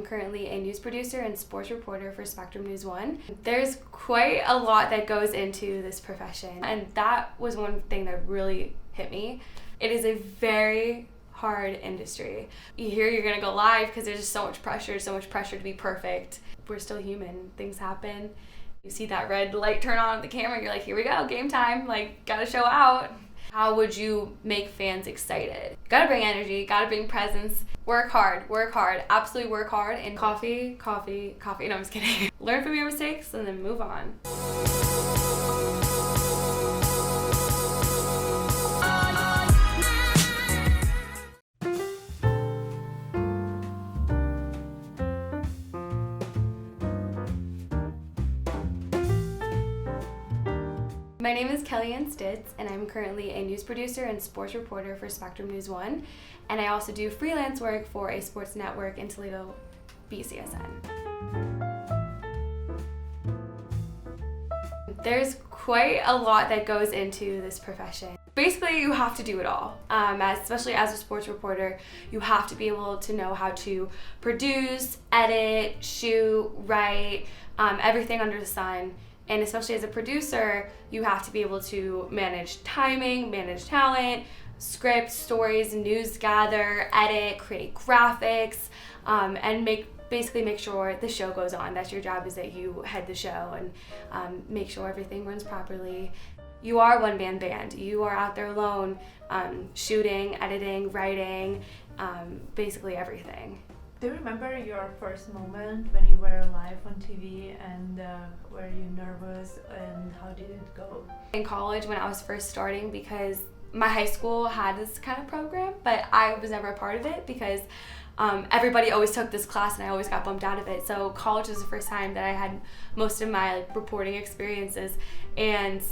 currently a news producer and sports reporter for Spectrum News 1. There's quite a lot that goes into this profession, and that was one thing that really hit me. It is a very hard industry. You hear you're gonna go live because there's just so much pressure to be perfect. We're still human, things happen. You see that red light turn on the camera, you're like, here we go, game time, like, gotta show out. How would you make fans excited? Gotta bring energy, gotta bring presence. Work hard, absolutely work hard. And coffee. No, I'm just kidding. Learn from your mistakes and then move on. My name is Kellyanne Stitts, and I'm currently a news producer and sports reporter for Spectrum News 1, and I also do freelance work for a sports network in Toledo, BCSN. There's quite a lot that goes into this profession. Basically, you have to do it all. Especially as a sports reporter, you have to be able to know how to produce, edit, shoot, write, everything under the sun. And especially as a producer, you have to be able to manage timing, manage talent, script, stories, news gather, edit, create graphics, and basically make sure the show goes on. That's your job, is that you head the show and make sure everything runs properly. You are a one-man band. You are out there alone, shooting, editing, writing, basically everything. Do you remember your first moment when you were live on TV, and were you nervous, and how did it go? In college, when I was first starting, because my high school had this kind of program, but I was never a part of it because everybody always took this class and I always got bumped out of it. So college was the first time that I had most of my reporting experiences, and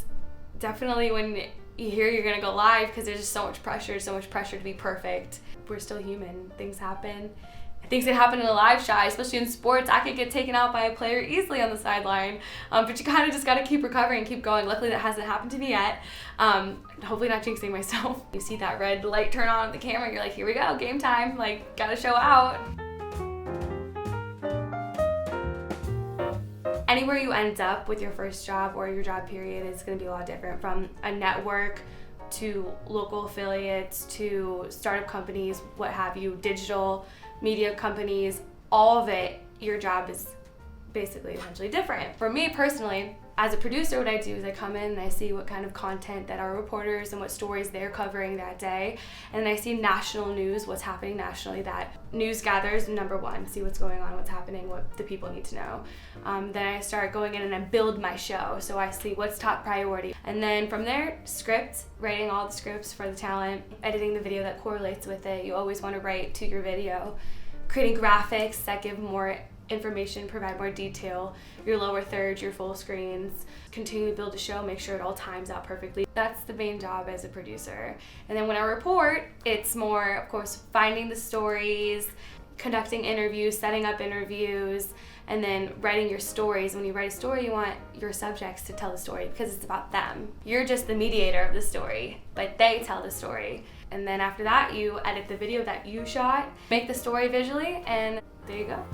definitely when you hear you're gonna go live, because there's just so much pressure to be perfect. We're still human, things happen. Things can happen in a live shot, especially in sports. I could get taken out by a player easily on the sideline, but you kind of just got to keep recovering and keep going. Luckily, that hasn't happened to me yet. Hopefully not jinxing myself. You see that red light turn on the camera, you're like, here we go, game time, like, gotta show out. Anywhere you end up with your first job or your job period is going to be a lot different, from a network to local affiliates to startup companies, what have you, digital media companies, all of it, your job is basically essentially different. For me personally, as a producer, what I do is I come in and I see what kind of content that our reporters and what stories they're covering that day, and then I see national news, what's happening nationally, that news gathers, number one, see what's going on, what's happening, what the people need to know. Then I start going in and I build my show, so I see what's top priority. And then from there, script, writing all the scripts for the talent, editing the video that correlates with it. You always want to write to your video, creating graphics that give more information, provide more detail, your lower thirds, your full screens, continue to build a show, make sure it all times out perfectly. That's the main job as a producer. And then when I report, it's more, of course, finding the stories, conducting interviews, setting up interviews, and then writing your stories. When you write a story, you want your subjects to tell the story because it's about them. You're just the mediator of the story, but they tell the story. And then after that, you edit the video that you shot, make the story visually, and there you go.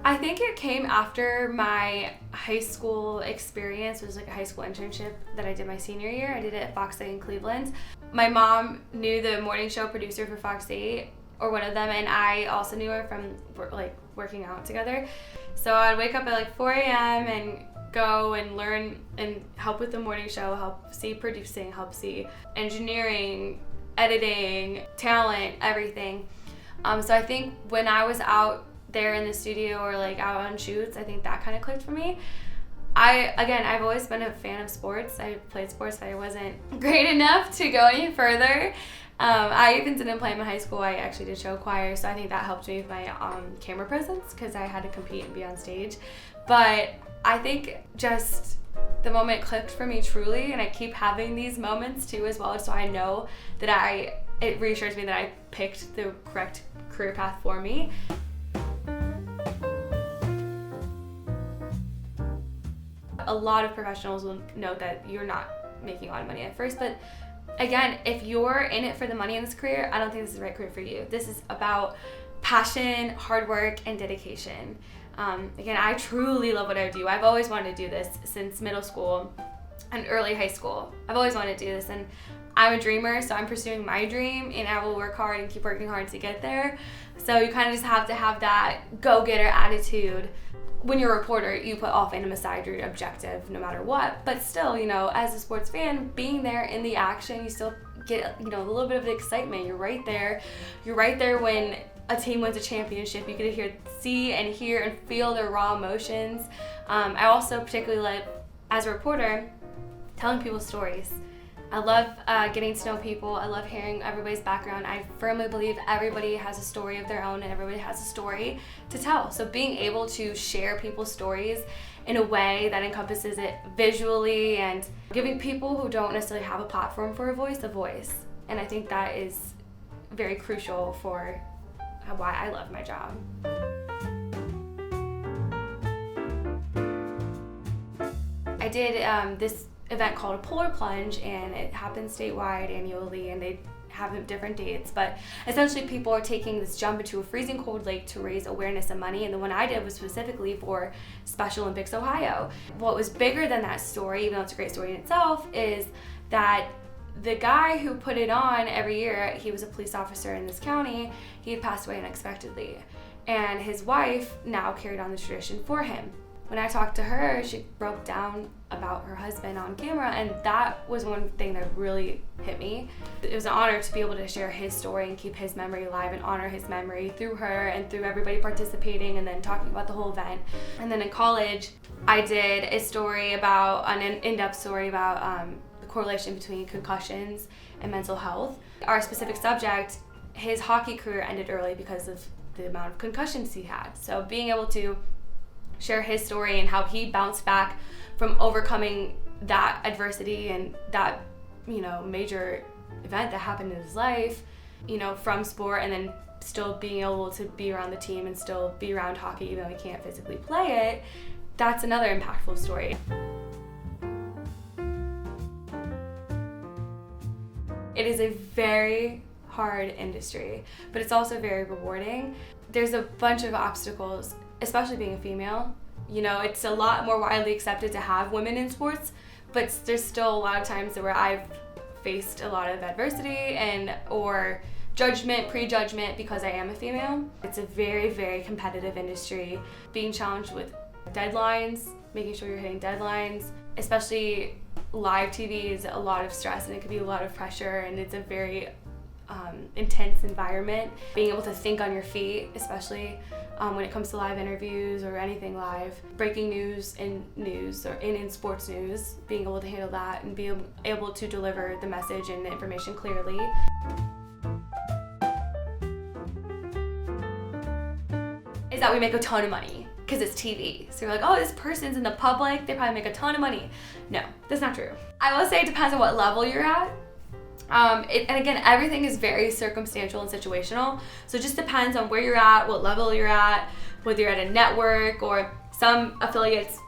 I think it came after my high school experience. It was like a high school internship that I did my senior year. I did it at Fox 8 in Cleveland. My mom knew the morning show producer for Fox 8, or one of them, and I also knew her from like working out together. So I'd wake up at like 4 a.m. and go and learn and help with the morning show, help see producing, help see engineering, editing, talent, everything. So I think when I was out there in the studio or like out on shoots, I think that kind of clicked for me. I've always been a fan of sports. I played sports, but I wasn't great enough to go any further. I even didn't play in high school. I actually did show choir, so I think that helped me with my camera presence because I had to compete and be on stage. But I think just the moment clicked for me truly, and I keep having these moments too as well, so I know that it reassures me that I picked the correct career path for me. A lot of professionals will note that you're not making a lot of money at first, but Again, if you're in it for the money in this career, I don't think this is the right career for you. This is about passion, hard work, and dedication. Again, I truly love what I do. I've always wanted to do this since middle school and early high school. I've always wanted to do this, and I'm a dreamer, so I'm pursuing my dream, and I will work hard and keep working hard to get there. So you kind of just have to have that go-getter attitude. When you're a reporter, you put all fandom aside, your objective no matter what, but still, as a sports fan, being there in the action, you still get, a little bit of the excitement. You're right there when a team wins a championship. You get to see and hear and feel their raw emotions. I also particularly like, as a reporter, telling people stories. I love getting to know people. I love hearing everybody's background. I firmly believe everybody has a story of their own and everybody has a story to tell. So being able to share people's stories in a way that encompasses it visually and giving people who don't necessarily have a platform for a voice. And I think that is very crucial for why I love my job. I did this event called a Polar Plunge, and it happens statewide annually, and they have different dates, but essentially people are taking this jump into a freezing cold lake to raise awareness and money, and the one I did was specifically for Special Olympics Ohio. What was bigger than that story, even though it's a great story in itself, is that the guy who put it on every year, he was a police officer in this county, he had passed away unexpectedly, and his wife now carried on the tradition for him. When I talked to her, she broke down about her husband on camera, and that was one thing that really hit me. It was an honor to be able to share his story and keep his memory alive and honor his memory through her and through everybody participating and then talking about the whole event. And then in college, I did a story about, an in-depth story about the correlation between concussions and mental health. Our specific subject, his hockey career ended early because of the amount of concussions he had. So being able to share his story and how he bounced back from overcoming that adversity and that, major event that happened in his life, from sport, and then still being able to be around the team and still be around hockey even though he can't physically play it, that's another impactful story. It is a very hard industry, but it's also very rewarding. There's a bunch of obstacles, especially being a female. It's a lot more widely accepted to have women in sports, but there's still a lot of times where I've faced a lot of adversity or prejudgment because I am a female. It's a very, very competitive industry. Being challenged with deadlines, making sure you're hitting deadlines, especially live TV, is a lot of stress, and it can be a lot of pressure, and it's a very intense environment. Being able to think on your feet, especially when it comes to live interviews or anything live, breaking news in sports news, being able to handle that and be able to deliver the message and the information clearly. Is that we make a ton of money because it's TV. So you're like, oh, this person's in the public, they probably make a ton of money. No, that's not true. I will say it depends on what level you're at. And again, everything is very circumstantial and situational. So it just depends on where you're at, what level you're at, whether you're at a network or some affiliates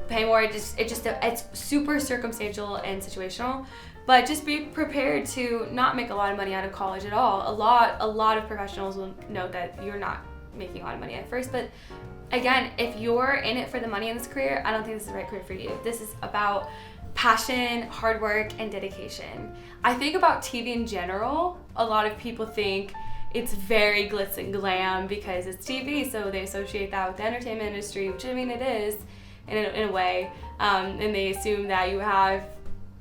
pay more. It's super circumstantial and situational. But just be prepared to not make a lot of money out of college at all. A lot of professionals will note that you're not making a lot of money at first. But again, if you're in it for the money in this career, I don't think this is the right career for you. This is about passion, hard work, and dedication. I think about TV in general, a lot of people think it's very glitz and glam because it's TV, so they associate that with the entertainment industry, which it is in a way, and they assume that you have,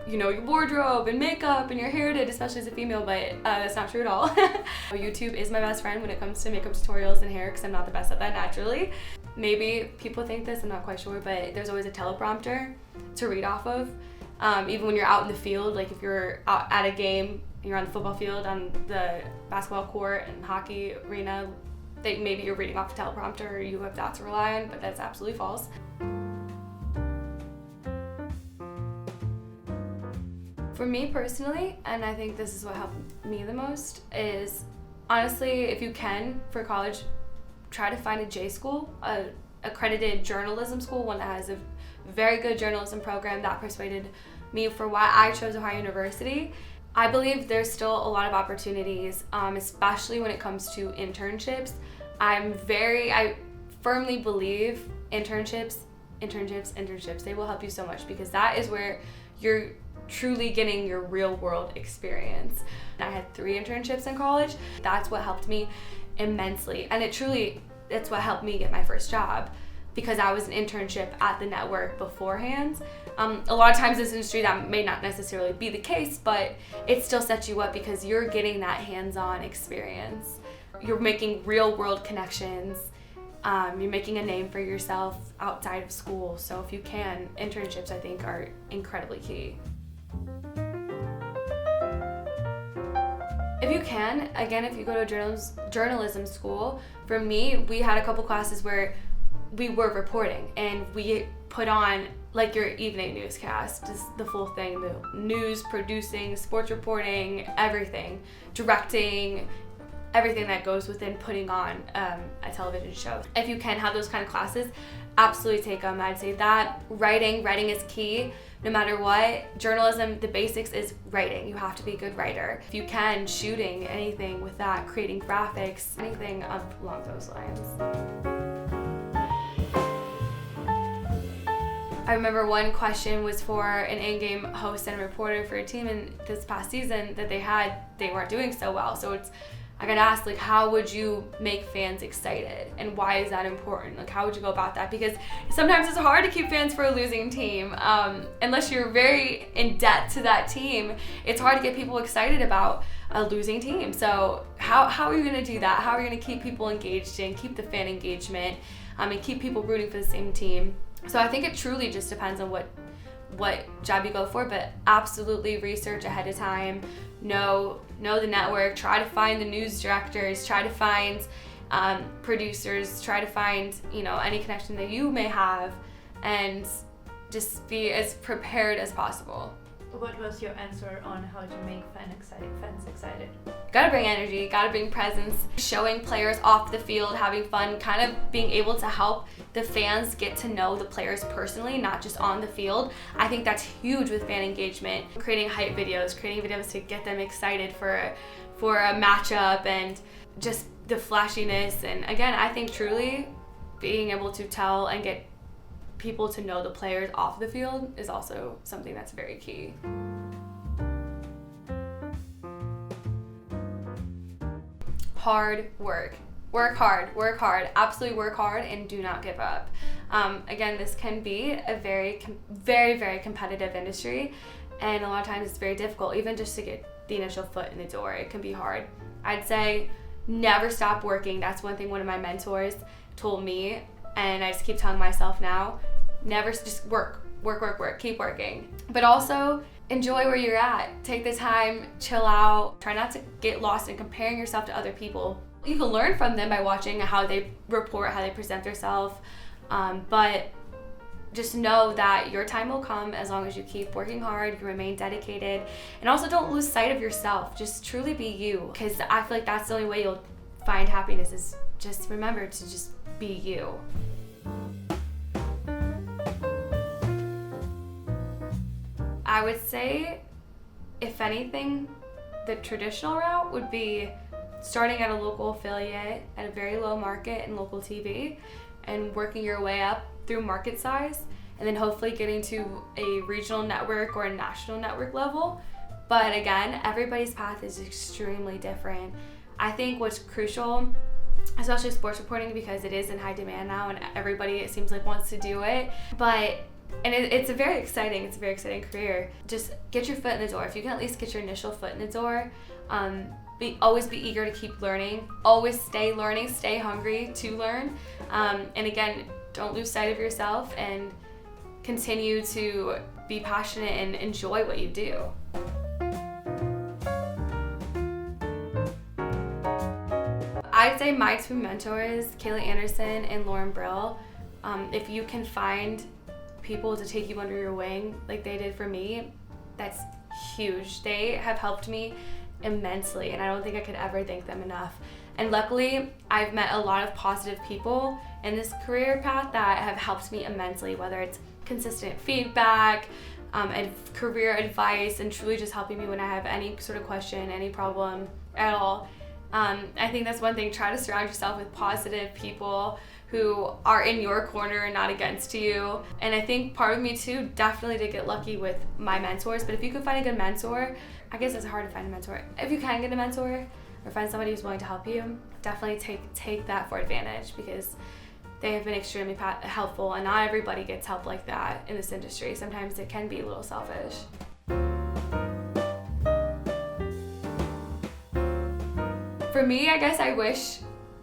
your wardrobe and makeup and your hair did, especially as a female, but that's not true at all. YouTube is my best friend when it comes to makeup tutorials and hair, because I'm not the best at that naturally. Maybe people think this, I'm not quite sure, but there's always a teleprompter to read off of. Even when you're out in the field, like if you're out at a game, you're on the football field, on the basketball court and hockey arena, maybe you're reading off a teleprompter or you have that to rely on, but that's absolutely false. For me personally, and I think this is what helped me the most, is honestly, if you can, for college, try to find a J school, a accredited journalism school, one that has a very good journalism program. That persuaded me for why I chose Ohio University. I believe there's still a lot of opportunities, especially when it comes to internships. I firmly believe internships, they will help you so much, because that is where you're truly getting your real world experience. I had 3 internships in college. That's what helped me immensely. And it's what helped me get my first job, because I was an internship at the network beforehand. A lot of times in this industry that may not necessarily be the case, but it still sets you up because you're getting that hands-on experience. You're making real world connections. You're making a name for yourself outside of school. So if you can, internships I think are incredibly key. If you can, again, if you go to journalism school, for me, we had a couple classes where we were reporting, and we put on like your evening newscast, just the full thing, the news, producing, sports reporting, everything, directing, everything that goes within putting on a television show. If you can have those kind of classes, absolutely take them. I'd say that writing is key. No matter what, journalism, the basics is writing. You have to be a good writer. If you can, shooting, anything with that, creating graphics, anything along those lines. I remember one question was for an in-game host and reporter for a team in this past season that they weren't doing so well. So I got asked, like, how would you make fans excited, and why is that important? Like, how would you go about that? Because sometimes it's hard to keep fans for a losing team. Unless you're very in debt to that team, it's hard to get people excited about a losing team. So how are you going to do that? How are you going to keep people engaged and keep the fan engagement and keep people rooting for the same team? So I think it truly just depends on what job you go for, but absolutely research ahead of time. Know the network, try to find the news directors, try to find producers, try to find any connection that you may have, and just be as prepared as possible. What was your answer on how to make fans excited? Gotta bring energy, gotta bring presence, showing players off the field, having fun, kind of being able to help the fans get to know the players personally, not just on the field. I think that's huge with fan engagement. Creating hype videos, creating videos to get them excited for a matchup, and just the flashiness. And again, I think truly being able to tell and get people to know the players off the field is also something that's very key. Hard work. Work hard, absolutely work hard, and do not give up. Again, this can be a very, very, very competitive industry, and a lot of times it's very difficult, even just to get the initial foot in the door. It can be hard. I'd say never stop working. That's one thing one of my mentors told me, and I just keep telling myself now, never just work, keep working. But also enjoy where you're at. Take the time, chill out. Try not to get lost in comparing yourself to other people. You can learn from them by watching how they report, how they present themselves, but just know that your time will come as long as you keep working hard, you remain dedicated, and also don't lose sight of yourself. Just truly be you, because I feel like that's the only way you'll find happiness, is just remember to just be you. I would say, if anything, the traditional route would be starting at a local affiliate at a very low market and local TV, and working your way up through market size, and then hopefully getting to a regional network or a national network level. But again, everybody's path is extremely different. I think what's crucial, especially sports reporting, because it is in high demand now and everybody, it seems like, wants to do it, it's a very exciting career. Just get your foot in the door. If you can at least get your initial foot in the door, always be eager to keep learning. Always stay learning, stay hungry to learn. And again, don't lose sight of yourself, and continue to be passionate and enjoy what you do. I'd say my two mentors, Kayla Anderson and Lauren Brill, if you can find people to take you under your wing like they did for me, that's huge. They have helped me immensely, and I don't think I could ever thank them enough. And luckily, I've met a lot of positive people in this career path that have helped me immensely, whether it's consistent feedback, and career advice, and truly just helping me when I have any sort of question, any problem at all. I think that's one thing. Try to surround yourself with positive people who are in your corner and not against you. And I think part of me too definitely did get lucky with my mentors, but if you could find a good mentor, I guess it's hard to find a mentor. If you can get a mentor or find somebody who's willing to help you, definitely take that for advantage, because they have been extremely helpful, and not everybody gets help like that in this industry. Sometimes it can be a little selfish. For me, I guess I wish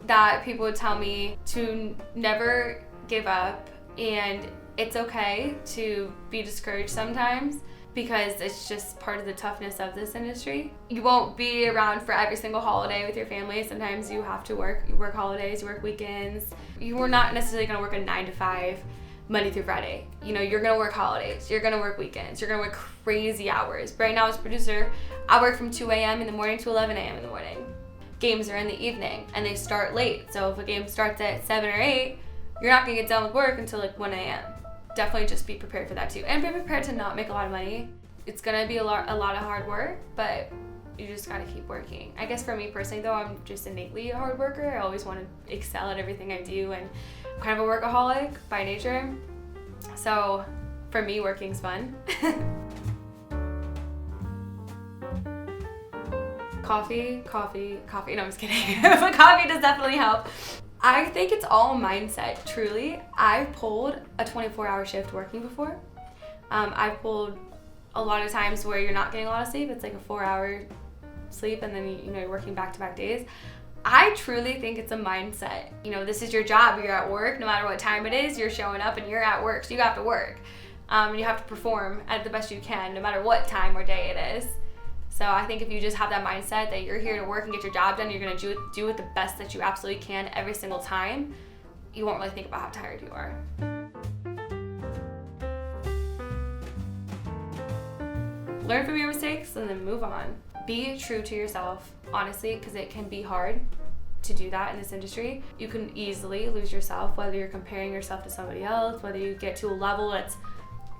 that people would tell me to never give up, and it's okay to be discouraged sometimes, because it's just part of the toughness of this industry. You won't be around for every single holiday with your family. Sometimes you have to work. You work holidays, you work weekends. You are not necessarily gonna work a 9 to 5 Monday through Friday. You know, you're gonna work holidays, you're gonna work weekends, you're gonna work crazy hours. Right now as a producer, I work from 2 a.m. in the morning to 11 a.m. in the morning. Games are in the evening and they start late. So if a game starts at 7 or 8, you're not gonna get done with work until like 1 a.m. Definitely just be prepared for that too. And be prepared to not make a lot of money. It's gonna be a lot of hard work, but you just gotta keep working. I guess for me personally though, I'm just innately a hard worker. I always wanna excel at everything I do, and I'm kind of a workaholic by nature. So for me, working's fun. Coffee. No, I'm just kidding. But coffee does definitely help. I think it's all mindset, truly. I've pulled a 24-hour shift working before. I've pulled a lot of times where you're not getting a lot of sleep. It's like a 4-hour sleep, and then you're working back-to-back days. I truly think it's a mindset. This is your job. You're at work. No matter what time it is, you're showing up and you're at work. So you have to work. And you have to perform at the best you can, no matter what time or day it is. So I think if you just have that mindset that you're here to work and get your job done, you're going to do it the best that you absolutely can every single time, you won't really think about how tired you are. Learn from your mistakes and then move on. Be true to yourself, honestly, because it can be hard to do that in this industry. You can easily lose yourself, whether you're comparing yourself to somebody else, whether you get to a level that's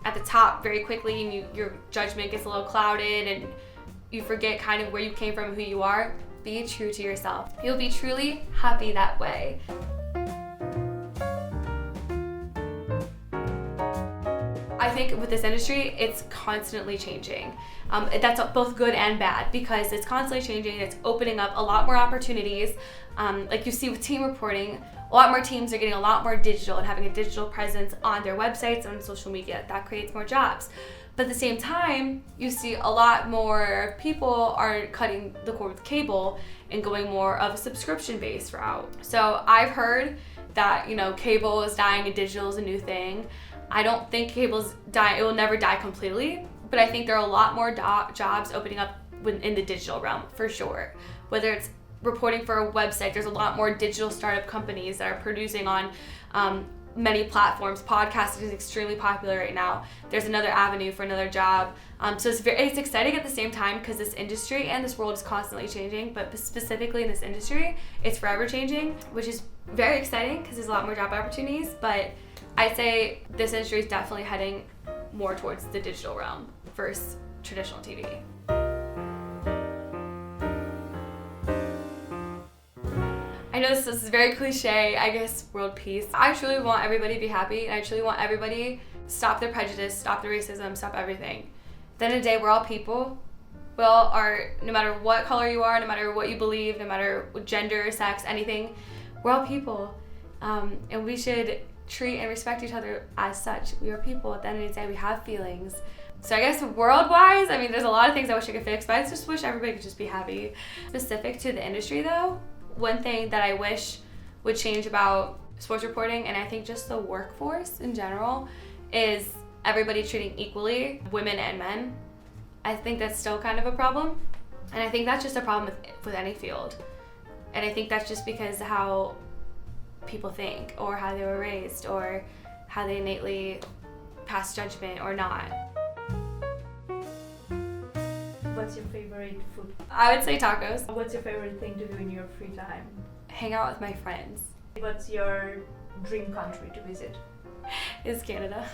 at the top very quickly and your judgment gets a little clouded and you forget kind of where you came from and who you are. Be true to yourself. You'll be truly happy that way. I think with this industry, it's constantly changing. That's both good and bad, because it's constantly changing. It's opening up a lot more opportunities. Like you see with team reporting, a lot more teams are getting a lot more digital and having a digital presence on their websites and on social media. That creates more jobs. But at the same time, you see a lot more people are cutting the cord with cable and going more of a subscription-based route. So I've heard that, cable is dying and digital is a new thing. I don't think cable's dying. It will never die completely, but I think there are a lot more jobs opening up in the digital realm, for sure. Whether it's reporting for a website, there's a lot more digital startup companies that are producing on many platforms. Podcasting is extremely popular right now. There's another avenue for another job. So it's exciting at the same time, because this industry and this world is constantly changing, but specifically in this industry, it's forever changing, which is very exciting because there's a lot more job opportunities. But I'd say this industry is definitely heading more towards the digital realm versus traditional TV. I know this is very cliche, I guess, world peace. I truly want everybody to be happy, and I truly want everybody to stop their prejudice, stop the racism, stop everything. At the end of the day, we're all people. We all are, no matter what color you are, no matter what you believe, no matter what gender, sex, anything, we're all people. And we should treat and respect each other as such. We are people. At the end of the day, we have feelings. So I guess world-wise, there's a lot of things I wish I could fix, but I just wish everybody could just be happy. Specific to the industry though, one thing that I wish would change about sports reporting, and I think just the workforce in general, is everybody treating equally women and men. I think that's still kind of a problem, and I think that's just a problem with any field. And I think that's just because of how people think, or how they were raised, or how they innately pass judgment or not. What's your favorite food? I would say tacos. What's your favorite thing to do in your free time? Hang out with my friends. What's your dream country to visit? Is Canada.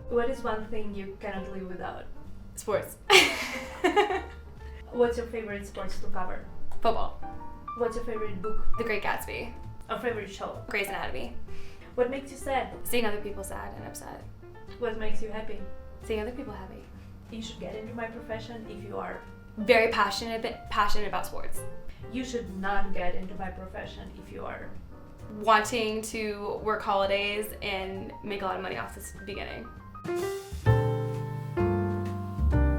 What is one thing you cannot live without? Sports. What's your favorite sports to cover? Football. What's your favorite book? The Great Gatsby. Or favorite show? Grey's Anatomy. What makes you sad? Seeing other people sad and upset. What makes you happy? Seeing other people happy. You should get into my profession if you are. Very passionate about sports. You should not get into my profession if you are. Wanting to work holidays and make a lot of money off this beginning.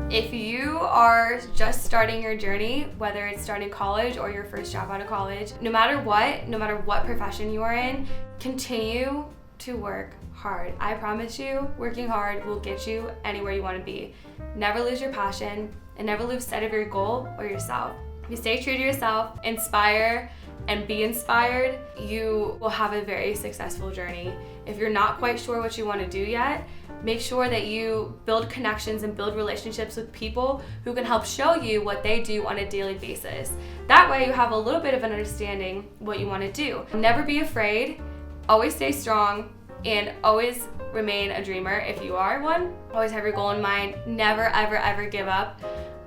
If you are just starting your journey, whether it's starting college or your first job out of college, no matter what profession you are in, continue to work hard. I promise you, working hard will get you anywhere you want to be. Never lose your passion and never lose sight of your goal or yourself. If you stay true to yourself, inspire, and be inspired, you will have a very successful journey. If you're not quite sure what you want to do yet, make sure that you build connections and build relationships with people who can help show you what they do on a daily basis. That way you have a little bit of an understanding what you want to do. Never be afraid, always stay strong, and always remain a dreamer if you are one. Always have your goal in mind. Never, ever, ever give up.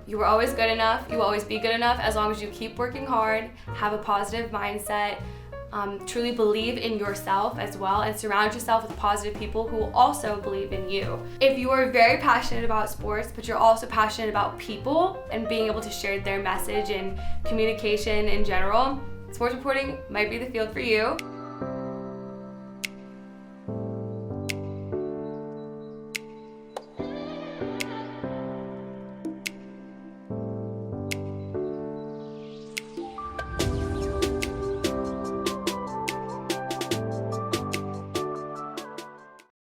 You are always good enough. You will always be good enough as long as you keep working hard, have a positive mindset, truly believe in yourself as well, and surround yourself with positive people who will also believe in you. If you are very passionate about sports, but you're also passionate about people and being able to share their message and communication in general, sports reporting might be the field for you.